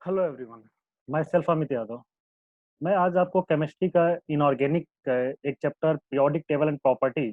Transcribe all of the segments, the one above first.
Hello everyone. My self Amit Yadav. मैं आज आपको केमिस्ट्री का इनऑर्गेनिक एक chapter periodic table and property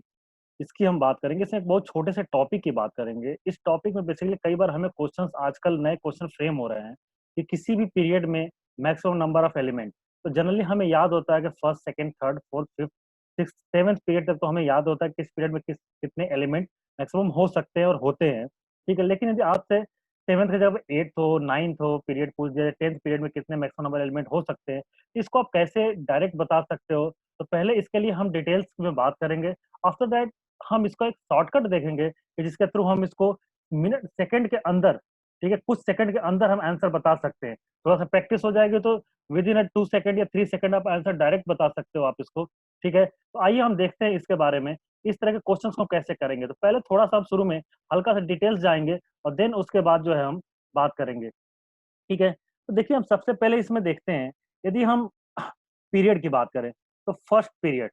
इसकी हम बात करेंगे। इसमें एक बहुत छोटे से टॉपिक की बात करेंगे। इस टॉपिक में बेसिकली कई बार हमें क्वेश्चंस आजकल नए क्वेश्चन फ्रेम हो रहे हैं कि किसी भी पीरियड में मैक्सिमम नंबर ऑफ एलिमेंट। तो जनरली हमें याद होता है कि first second third fourth fifth six seventh period तक तो हमें याद होता है कि किस पीरियड में कितने एलिमेंट मैक्सिमम हो सकते हैं और होते हैं। ठीक है, लेकिन यदि आपसे सेवेंथ के जब एट्थ हो नाइन्थ हो पीरियड पूछ दिया, टेंथ पीरियड में कितने मैक्सिमम नंबर एलिमेंट हो सकते हैं, इसको आप कैसे डायरेक्ट बता सकते हो? तो पहले इसके लिए हम डिटेल्स में बात करेंगे। आफ्टर दैट हम इसको एक शॉर्टकट देखेंगे कि जिसके थ्रू हम इसको मिनट सेकंड के अंदर, ठीक है, कुछ सेकंड के अंदर हम आंसर बता सकते हैं। थोड़ा सा प्रैक्टिस हो जाएगी तो विद इन 2 सेकंड या 3 सेकंड आप आंसर डायरेक्ट बता सकते हो आप इसको। ठीक है, तो आइए हम देखते हैं इसके बारे में, इस तरह के क्वेश्चंस को कैसे करेंगे। तो पहले थोड़ा सा हम शुरू में हल्का सा डिटेल्स जाएंगे और देन उसके बाद जो है हम बात करेंगे। ठीक है, तो देखिए हम सबसे पहले इसमें देखते हैं, यदि हम पीरियड की बात करें तो फर्स्ट पीरियड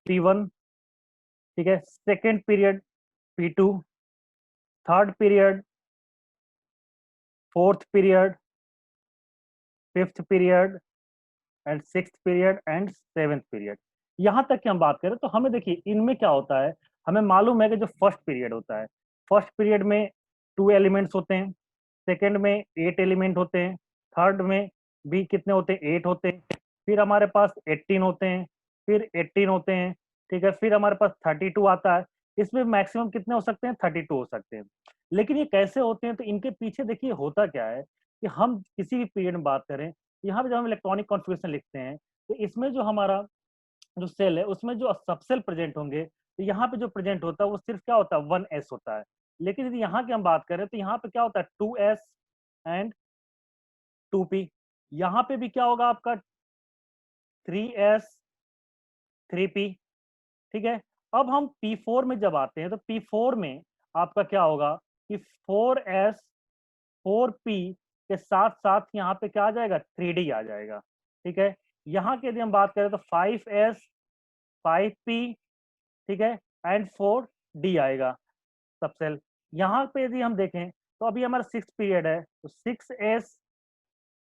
P1, ठीक है, second period P2, third period, fourth period, fifth period and sixth period and seventh period. यहां तक की हम बात करें तो हमें देखिए इनमें क्या होता है। हमें मालूम है कि जो फर्स्ट पीरियड होता है, फर्स्ट पीरियड में 2 एलिमेंट्स होते हैं, सेकेंड में 8 एलिमेंट होते हैं, थर्ड में भी कितने होते हैं, 8 होते हैं, फिर हमारे पास 18 होते हैं, फिर 18 होते हैं, ठीक है, फिर हमारे पास 32 आता है। इसमें मैक्सिमम कितने हो सकते हैं, 32 हो सकते हैं। लेकिन ये कैसे होते हैं, तो इनके पीछे देखिए होता क्या है कि हम किसी भी पीरियड में बात करें, यहाँ पे जब हम इलेक्ट्रॉनिक कॉन्फ़िगरेशन लिखते हैं तो इसमें जो हमारा जो सेल है उसमें जो सबसेल प्रेजेंट होंगे, तो यहाँ पे जो प्रेजेंट होता है वो सिर्फ क्या होता है, 1s होता है। लेकिन यदि यहाँ की हम बात करें तो यहाँ पे क्या होता है, 2s एंड 2p। यहाँ पे भी क्या होगा आपका, 3s 3p। ठीक है, अब हम P4 में जब आते हैं तो P4 में आपका क्या होगा कि 4s 4p के साथ साथ यहाँ पे क्या आ जाएगा, 3d आ जाएगा। ठीक है, यहाँ की यदि हम बात करें तो 5s 5p, ठीक है, एंड 4d आएगा सबसेल। यहाँ पे यदि हम देखें तो अभी हमारा सिक्स पीरियड है तो 6s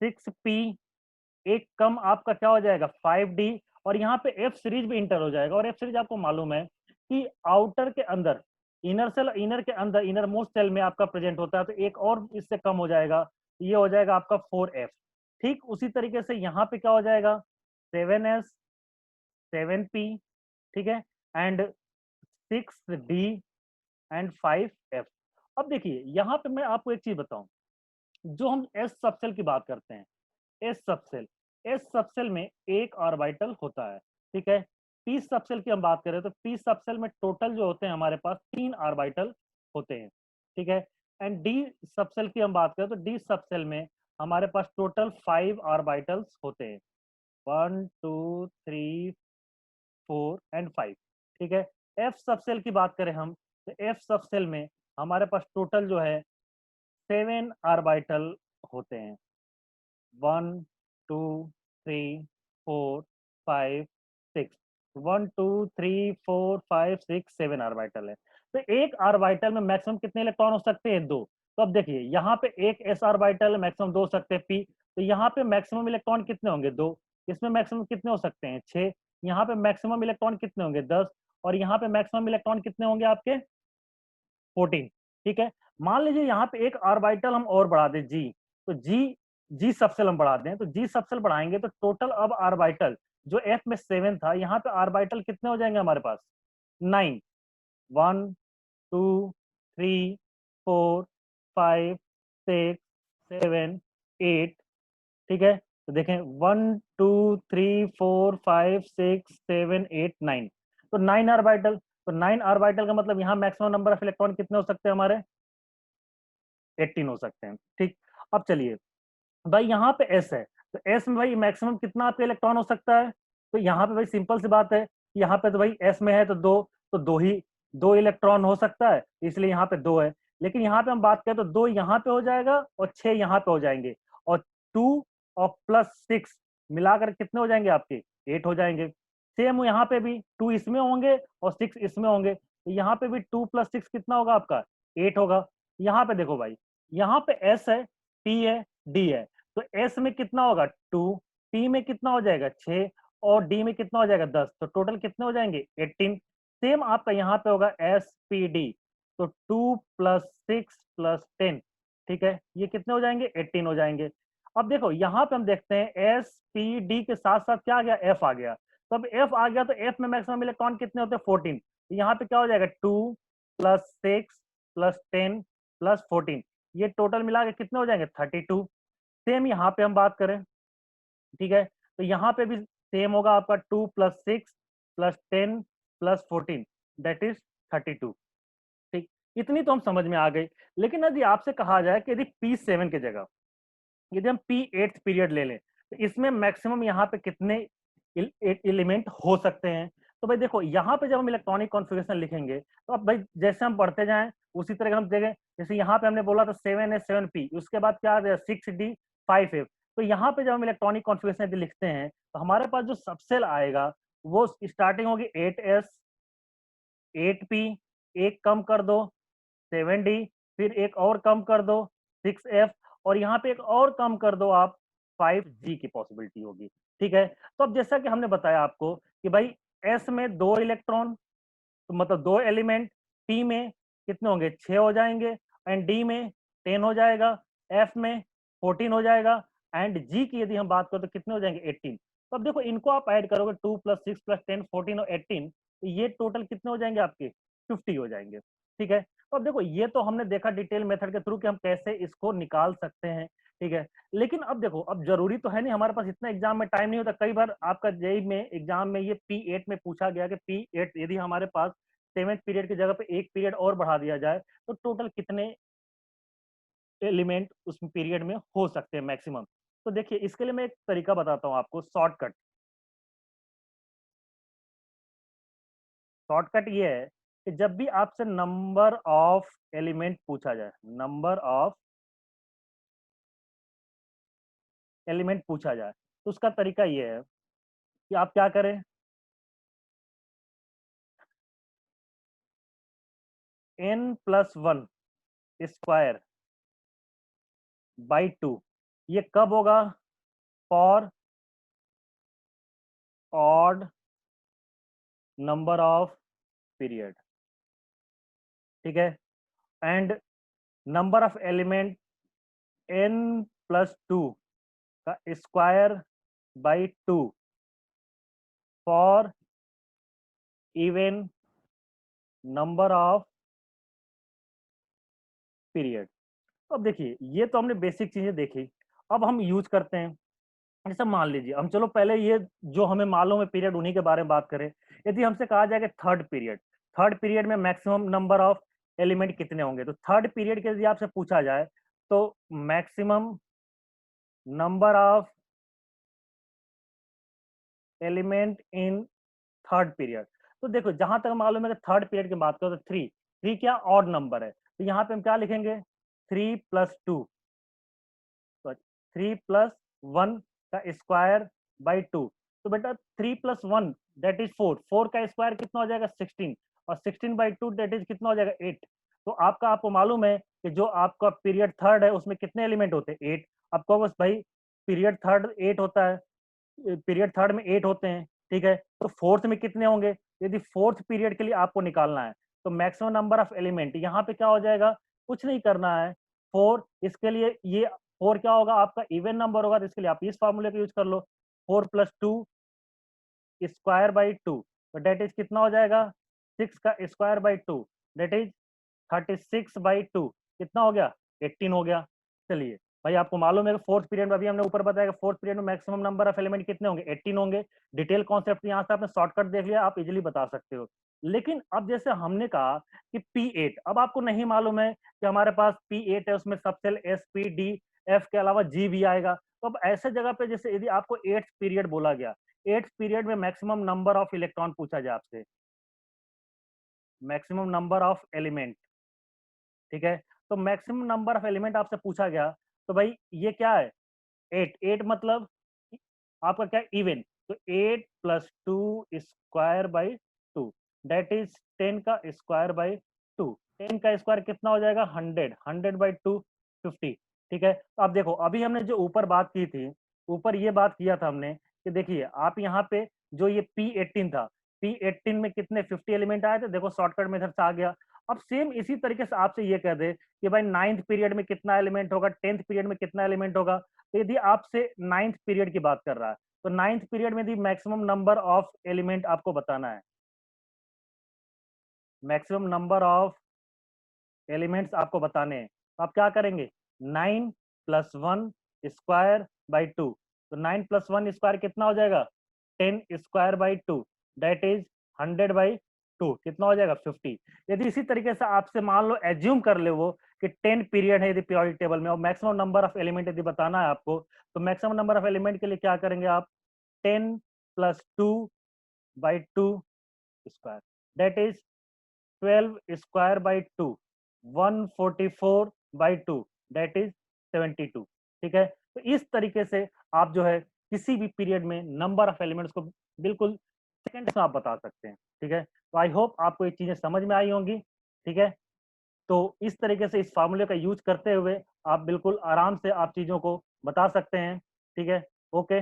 6p, एक कम आपका क्या हो जाएगा, 5d। और यहाँ पे एफ सीरीज भी इंटर हो जाएगा। और एफ सीरीज आपको मालूम है कि आउटर के अंदर, इनर सेल, इनर के अंदर, इनर मोस्ट सेल में आपका प्रेजेंट होता है, तो एक और इससे कम हो जाएगा, ये हो जाएगा आपका 4f। ठीक उसी तरीके से यहाँ पे क्या हो जाएगा, 7s 7p, ठीक है, एंड 6d एंड 5f। अब देखिए यहाँ पे मैं आपको एक चीज बताऊं, जो हम एस सबसेल की बात करते हैं, एस सबसेल, एस सबसेल में एक ऑर्बिटल होता है। ठीक है, पी सबसेल की हम बात करें तो पी सबसेल में टोटल जो होते हैं हमारे पास 3 ऑर्बिटल होते हैं। ठीक है, एंड डी सबसेल की हम बात करें तो डी सबसेल में हमारे पास टोटल 5 ऑर्बिटल्स होते हैं, 1 2 3 4 एंड 5। ठीक है, एफ सबसेल की बात करें हम तो एफ सबसेल में हमारे पास टोटल जो है 7 ऑर्बिटल होते हैं, 1 2 3 4 5 6, 1 2 3 4 5 6 7 ऑर्बिटल है। तो एक ऑर्बिटल में मैक्सिमम कितने इलेक्ट्रॉन हो सकते हैं, 2। तो अब देखिए यहाँ पे एक एस ऑर्बिटल मैक्सिमम 2 हो सकते हैं पी, तो यहाँ पे मैक्सिमम इलेक्ट्रॉन कितने होंगे, 2। इसमें मैक्सिमम कितने हो सकते हैं, 6। यहाँ पे मैक्सिमम इलेक्ट्रॉन कितने होंगे, 10। और यहाँ पे मैक्सिमम इलेक्ट्रॉन कितने होंगे आपके, 14। ठीक है, मान लीजिए यहाँ पे एक ऑर्बिटल हम और बढ़ा दें, जी, तो जी जी सबसेल हम बढ़ा दें, तो जी सबसेल बढ़ाएंगे तो टोटल अब ऑर्बिटल जो एफ में 7 था, यहाँ पे ऑर्बिटल कितने हो जाएंगे हमारे पास, 9। 1 2 3 4 5 6 7 8। ठीक है, तो देखें 1 2 3 4 5 6 7 8 9, तो 9 ऑर्बिटल। तो 9 ऑर्बिटल का मतलब यहाँ मैक्सिमम नंबर ऑफ इलेक्ट्रॉन कितने हो सकते हैं हमारे, 18 हो सकते हैं। ठीक, अब चलिए भाई यहाँ पे एस है, तो एस में भाई मैक्सिमम कितना आपका इलेक्ट्रॉन हो सकता है, तो यहाँ पे भाई सिंपल सी बात है, यहाँ पे तो भाई एस में है तो 2, तो 2 इलेक्ट्रॉन हो सकता है, इसलिए यहाँ पे 2 है। लेकिन यहाँ पे हम बात करें तो 2 यहाँ पे हो जाएगा और 6 यहाँ पे हो जाएंगे, और 2 और +6 मिलाकर कितने हो जाएंगे आपके, 8 हो जाएंगे। सेम यहाँ पे भी 2 इसमें होंगे और 6 इसमें होंगे, तो यहाँ पे भी 2 + 6 कितना होगा आपका, 8 होगा। यहाँ पे देखो भाई, यहाँ पे एस है, पी है, डी है, तो एस में कितना होगा 2, टी में कितना हो जाएगा 6 और डी में कितना हो जाएगा 10, तो टोटल कितने हो जाएंगे 18। सेम आपका यहाँ पे होगा एस पी डी, तो 2 प्लस 6 प्लस 10, ठीक है, ये कितने हो जाएंगे 18 हो जाएंगे। अब देखो यहाँ पे हम देखते हैं एस पी डी के साथ साथ क्या आ गया एफ आ गया, तो अब एफ आ गया तो एफ में मैक्सिमम इलेक्ट्रॉन कितने होते हैं 14, तो यहाँ पे क्या हो जाएगा 2 प्लस 6 प्लस 10 प्लस 14, ये टोटल मिला के कितने हो जाएंगे 32। सेम यहाँ पे हम बात करें, ठीक है, तो यहाँ पे भी सेम होगा आपका 2 plus 6 plus 10 plus 14 that is 32। ठीक, इतनी तो हम समझ में आ गई। लेकिन यदि आपसे कहा जाए कि यदि P7 की जगह यदि हम P8 पीरियड ले लें तो इसमें मैक्सिमम यहाँ पे कितने एलिमेंट हो सकते हैं। तो भाई देखो यहाँ पे जब हम इलेक्ट्रॉनिक कॉन्फ़िगरेशन लिखेंगे तो अब भाई जैसे हम बढ़ते जाएं उसी तरह हम देखें, जैसे यहाँ पे हमने बोला था 7s7p, उसके बाद क्या आ गया 6d5f, तो यहाँ पे जब हम इलेक्ट्रॉनिक कॉन्फ़िगरेशन यदि लिखते हैं तो हमारे पास जो सबसेल आएगा वो स्टार्टिंग होगी 8s 8p, एक कम कर दो 7d, फिर एक और कम कर दो 6f, और यहाँ पे एक और कम कर दो आप 5g की पॉसिबिलिटी होगी। ठीक है, तो अब जैसा कि हमने बताया आपको कि भाई s में 2 इलेक्ट्रॉन, तो मतलब 2 एलिमेंट, p में कितने होंगे 6 हो जाएंगे एंड d में 10 हो जाएगा, f में 14 हो जाएगा एंड g की यदि हम बात करें तो कितने हो जाएंगे 18। तो अब देखो इनको आप ऐड करोगे 2 प्लस 6 प्लस 10 14 और 18, तो ये टोटल कितने हो जाएंगे आपके 50 हो जाएंगे। ठीक है, तो अब देखो ये तो हमने देखा डिटेल मेथड के थ्रू कि हम कैसे इसको निकाल सकते हैं। ठीक है, लेकिन अब देखो अब जरूरी तो है नहीं, हमारे पास इतना एग्जाम में टाइम नहीं होता, कई बार आपका जेई में एग्जाम में ये P8 में पूछा गया कि P8 यदि हमारे पास 7th पीरियड की जगह पे एक पीरियड और बढ़ा दिया जाए तो टोटल कितने एलिमेंट उस पीरियड में हो सकते हैं मैक्सिमम। तो देखिए इसके लिए मैं एक तरीका बताता हूँ आपको, शॉर्टकट। शॉर्टकट ये है कि जब भी आपसे नंबर ऑफ एलिमेंट पूछा जाए, नंबर ऑफ एलिमेंट पूछा जाए, तो उसका तरीका ये है कि आप क्या करें, n+1 स्क्वायर बाई 2, ये कब होगा for odd number of period. ठीक है, and number of element n+2 का square by 2 for even number of period. अब देखिए ये तो हमने बेसिक चीजें देखी, अब हम यूज करते हैं। जैसे मान लीजिए हम चलो पहले ये जो हमें मालूम है पीरियड उन्हीं के बारे में बात करें। यदि हमसे कहा जाए कि थर्ड पीरियड में मैक्सिमम नंबर ऑफ एलिमेंट कितने होंगे, तो थर्ड पीरियड के यदि आपसे पूछा जाए तो maximum number of element in third period. तो देखो जहां तक मालूम है कि थर्ड पीरियड की बात करो तो थ्री, थ्री क्या ऑड नंबर है, तो यहाँ पे हम क्या लिखेंगे 3+2, तो 3+1 का स्क्वायर बाई 2, तो बेटा 3+1 दैट इज 4, 4 का स्क्वायर कितना हो जाएगा 16, और 16/2 दैट इज कितना हो जाएगा 8। तो आपको मालूम है कि जो आपका पीरियड थर्ड है उसमें कितने एलिमेंट होते हैं 8। आपको बस भाई पीरियड थर्ड 8 होता है, पीरियड थर्ड में 8 होते हैं। ठीक है, तो फोर्थ में कितने होंगे, यदि फोर्थ पीरियड के लिए आपको निकालना है तो मैक्सिमम नंबर ऑफ एलिमेंट यहाँ पे क्या हो जाएगा, कुछ नहीं करना है 4, इसके लिए ये 4 क्या होगा आपका इवन नंबर होगा, तो इसके लिए आप इस फॉर्मूले का यूज कर लो 4+2 स्क्वायर बाई 2, तो डेट इज कितना हो जाएगा 6 का स्क्वायर बाई 2 डेट इज 36/2, कितना हो गया 18 हो गया। चलिए भाई आपको मालूम है कि फोर्थ पीरियड में, अभी हमने ऊपर बताया कि फोर्थ पीरियड में मैक्सिमम नंबर ऑफ एलिमेंट कितने होंगे 18 होंगे। डिटेल कॉन्सेप्ट यहाँ से आपने शॉर्टकट देख लिया, आप इजीली बता सकते हो। लेकिन अब जैसे हमने कहा कि P8, अब आपको नहीं मालूम है कि हमारे पास P8 है उसमें subshell S P D F के अलावा G भी आएगा, तो अब ऐसे जगह पे जैसे यदि आपको 8th पीरियड बोला गया, 8th पीरियड में मैक्सिमम नंबर ऑफ इलेक्ट्रॉन पूछा जाए आपसे, मैक्सिमम नंबर ऑफ एलिमेंट। ठीक है, तो मैक्सिमम नंबर ऑफ एलिमेंट आपसे पूछा गया, तो भाई ये क्या है 8, 8 मतलब आपका क्या इवन, तो 8+2 स्क्वायर बाई 2 दैट इज 10 का स्क्वायर बाई 2, 10 का स्क्वायर कितना हो जाएगा 100, 100/2 50। ठीक है। तो अब देखो, अभी हमने जो ऊपर बात की थी, ऊपर ये बात किया था हमने कि देखिए आप यहाँ पे जो ये P18 था, P18 में कितने 50 एलिमेंट आए थे, देखो शॉर्टकट मेथड से आ गया। अब सेम इसी तरीके से आपसे ये कह दे कि भाई 9th पीरियड में कितना एलिमेंट होगा, 10th पीरियड में कितना एलिमेंट होगा, तो यदि आपसे 9th पीरियड की बात कर रहा है, तो 9th पीरियड में the maximum number of element आपको बताना है, मैक्सिमम नंबर ऑफ एलिमेंट्स आपको बताने हैं। तो आप क्या करेंगे, 9 प्लस 1 स्क्वायर बाई 2, तो 9 प्लस 1 स्क्वायर कितना हो जाएगा, 10 square by 2, that is 100 by 2, कितना हो जाएगा 50। यदि इसी तरीके से आपसे मान लो एज्यूम कर ले वो कि 10 पीरियड है यदि पीरियोडिक टेबल में और मैक्सिमम नंबर ऑफ एलिमेंट यदि बताना है आपको, तो मैक्सिमम नंबर ऑफ एलिमेंट के लिए क्या करेंगे आप, 10 plus 2 by 2 square, that is 12 square by 2, 144 by 2, that is 72। ठीक है, तो इस तरीके से आप जो है किसी भी पीरियड में नंबर ऑफ एलिमेंट्स को बिल्कुल सेकंड्स में आप बता सकते हैं। ठीक है, तो आई होप आपको ये चीजें समझ में आई होंगी। ठीक है, तो इस तरीके से इस फार्मूले का यूज करते हुए आप बिल्कुल आराम से आप चीजों को बता सकते हैं। ठीक है, ओके।